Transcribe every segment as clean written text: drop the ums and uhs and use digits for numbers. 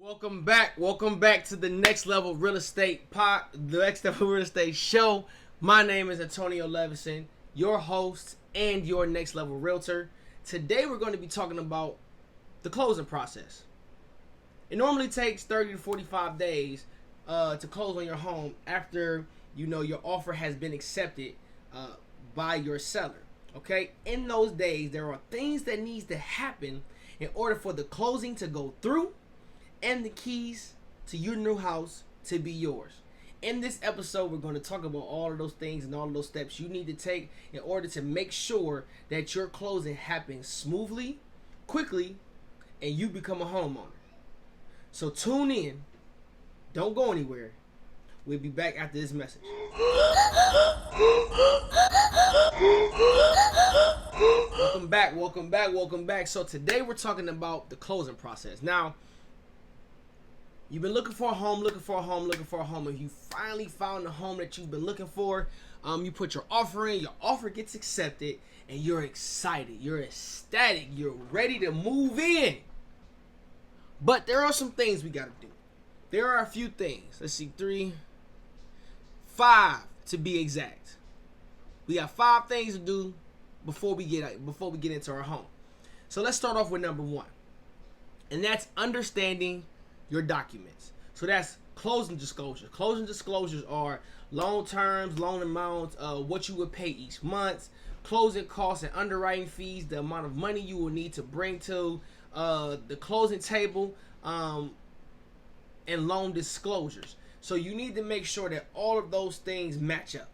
Welcome back to the Next Level Real Estate the Next Level Real Estate Show. My name is Antonio Levison, your host and your Next Level Realtor. Today we're going to be talking about the closing process. It normally takes 30 to 45 days to close on your home after your offer has been accepted by your seller. Okay, in those days there are things that needs to happen in order for the closing to go through and the keys to your new house to be yours. In this episode, we're going to talk about all of those things and all of those steps you need to take in order to make sure that your closing happens smoothly, quickly, and you become a homeowner. So tune in. Don't go anywhere. We'll be back after this message. Welcome back. So today we're talking about the closing process. Now, you've been looking for a home, and you finally found the home that you've been looking for. You put your offer in, your offer gets accepted, and you're excited, you're ecstatic, you're ready to move in. But there are some things we gotta do. There are a few things. Let's see, 5 to be exact. We got 5 things to do before we get into our home. So let's start off with number 1, and that's understanding your documents. So that's closing disclosures. Closing disclosures are loan terms, loan amounts, what you would pay each month, closing costs and underwriting fees, the amount of money you will need to bring to the closing table, and loan disclosures. So you need to make sure that all of those things match up.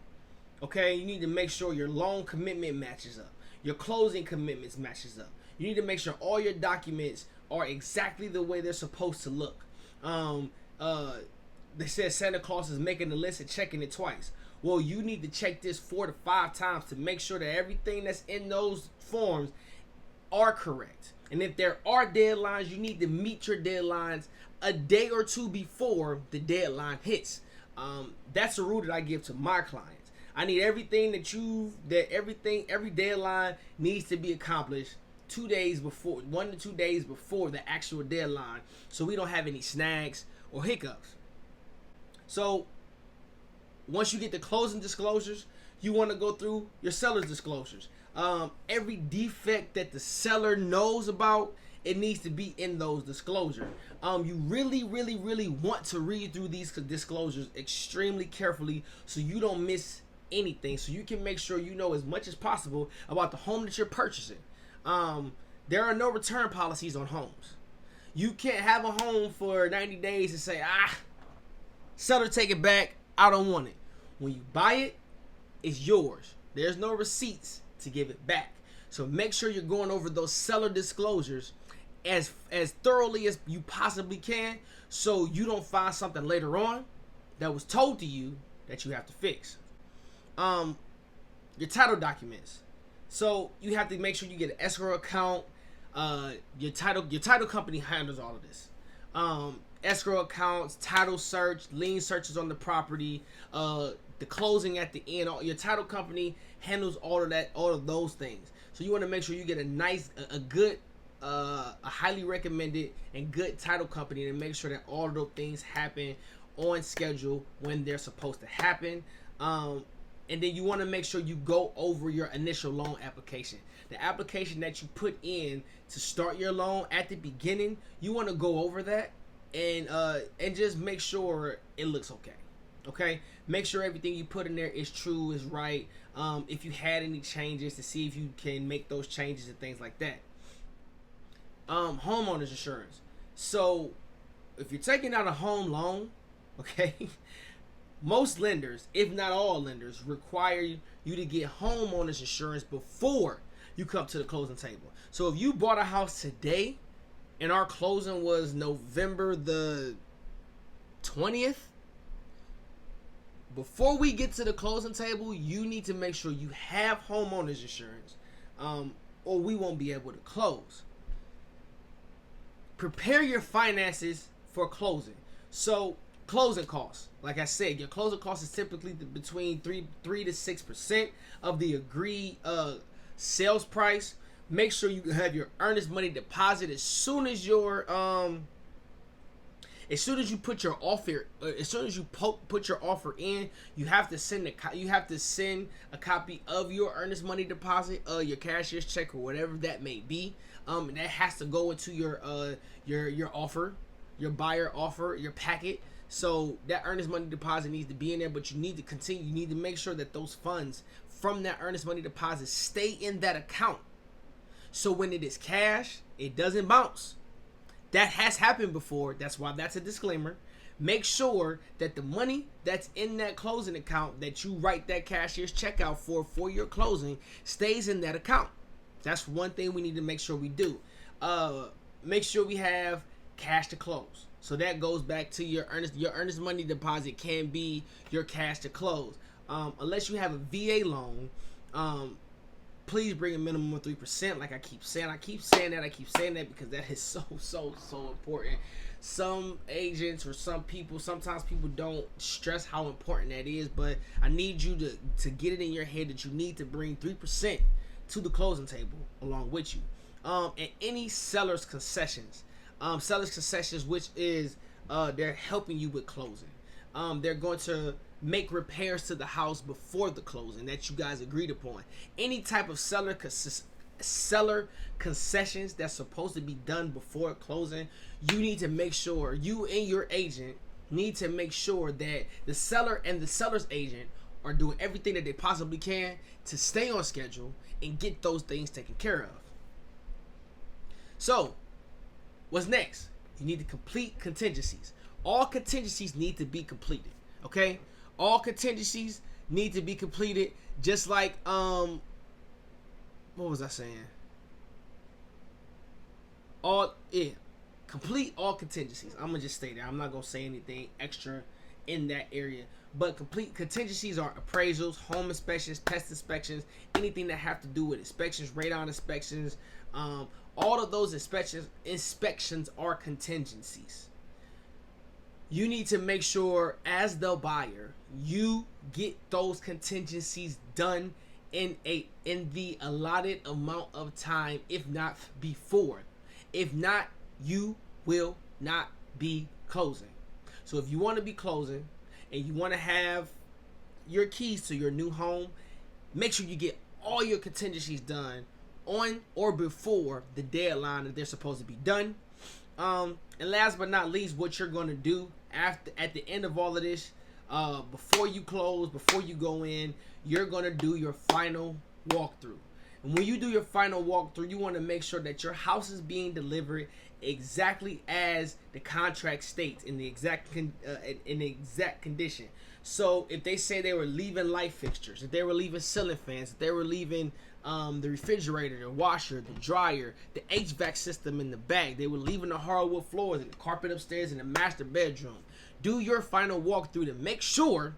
Okay, you need to make sure your loan commitment matches up, your closing commitments matches up. You need to make sure all your documents are exactly the way they're supposed to look. They said Santa Claus is making the list and checking it twice. Well, you need to check this 4 to 5 times to make sure that everything that's in those forms are correct. And if there are deadlines, you need to meet your deadlines a day or two before the deadline hits. That's a rule that I give to my clients. I need everything every deadline needs to be accomplished 1 to 2 days before the actual deadline, so we don't have any snags or hiccups. So once you get the closing disclosures, you want to go through your seller's disclosures. Every defect that the seller knows about, it needs to be in those disclosures. You really want to read through these disclosures extremely carefully so you don't miss anything, so you can make sure you know as much as possible about the home that you're purchasing. There are no return policies on homes. You can't have a home for 90 days and say, seller, take it back, I don't want it. When you buy it, it's yours. There's no receipts to give it back. So make sure you're going over those seller disclosures as thoroughly as you possibly can, so you don't find something later on that was told to you that you have to fix. Your title documents. So you have to make sure you get an escrow account. Your title company handles all of this. Escrow accounts, title search, lien searches on the property, the closing at the end. Your title company handles all of those things. So you want to make sure you get a good, highly recommended and good title company to make sure that all of those things happen on schedule when they're supposed to happen. And then you want to make sure you go over your initial loan application. The application that you put in to start your loan at the beginning, you want to go over that and just make sure it looks okay. Okay? Make sure everything you put in there is true, is right. If you had any changes, to see if you can make those changes and things like that. Homeowners insurance. So if you're taking out a home loan, okay, most lenders, if not all lenders, require you to get homeowners insurance before you come to the closing table. So if you bought a house today and our closing was November the 20th, before we get to the closing table, you need to make sure you have homeowners insurance, or we won't be able to close. Prepare your finances for closing. So closing costs, like I said, your closing cost is typically between 3 to 6% of the agreed sales price. Make sure you have your earnest money deposit as soon as your As soon as you put your offer, put your offer in, you have to send a copy of your earnest money deposit, your cashier's check, or whatever that may be. And that has to go into your offer, your buyer offer, your packet. So that earnest money deposit needs to be in there, but you need to continue. You need to make sure that those funds from that earnest money deposit stay in that account. So when it is cash, it doesn't bounce. That has happened before. That's why that's a disclaimer. Make sure that the money that's in that closing account that you write that cashier's check out for your closing stays in that account. That's one thing we need to make sure we do. Make sure we have cash to close. So that goes back to your earnest money deposit can be your cash to close. Unless you have a VA loan, please bring a minimum of 3%. Like I keep saying that because that is so important. Some agents or sometimes people don't stress how important that is, but I need you to get it in your head that you need to bring 3% to the closing table along with you. And any seller's concessions, which is they're helping you with closing. They're going to make repairs to the house before the closing that you guys agreed upon. Any type of seller concessions that's supposed to be done before closing, you need to make sure, you and your agent need to make sure that the seller and the seller's agent are doing everything that they possibly can to stay on schedule and get those things taken care of. So, what's next? You need to complete contingencies. All contingencies need to be completed. Okay? All contingencies need to be completed. Just like what was I saying? Complete all contingencies. I'm gonna just stay there. I'm not gonna say anything extra in that area. But complete contingencies are appraisals, home inspections, pest inspections, anything that have to do with inspections, radon inspections. All of those inspections are contingencies. You need to make sure, as the buyer, you get those contingencies done in the allotted amount of time, if not before. If not, you will not be closing. So if you want to be closing and you want to have your keys to your new home, make sure you get all your contingencies done on or before the deadline that they're supposed to be done. And last but not least, what you're going to do at the end of all of this, before you close, before you go in, you're going to do your final walkthrough. And when you do your final walkthrough, you want to make sure that your house is being delivered exactly as the contract states, in the exact condition. So if they say they were leaving light fixtures, if they were leaving ceiling fans, if they were leaving the refrigerator, the washer, the dryer, the HVAC system in the back, they were leaving the hardwood floors and the carpet upstairs in the master bedroom. Do your final walkthrough to make sure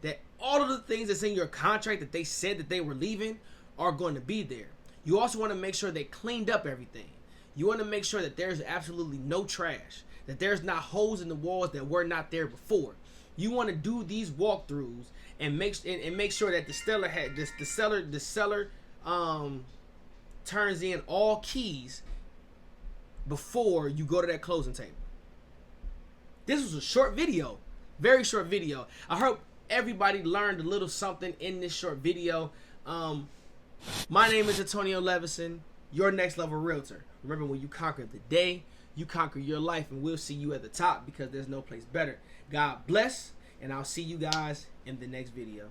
that all of the things that's in your contract that they said that they were leaving are going to be there. You also want to make sure they cleaned up everything. You want to make sure that there's absolutely no trash, that there's not holes in the walls that were not there before. You want to do these walkthroughs and make sure that the seller turns in all keys before you go to that closing table. This was a short video, very short video. I hope everybody learned a little something in this short video. My name is Antonio Levison, your next level realtor. Remember, when you conquer the day, you conquer your life, and we'll see you at the top, because there's no place better. God bless, and I'll see you guys in the next video.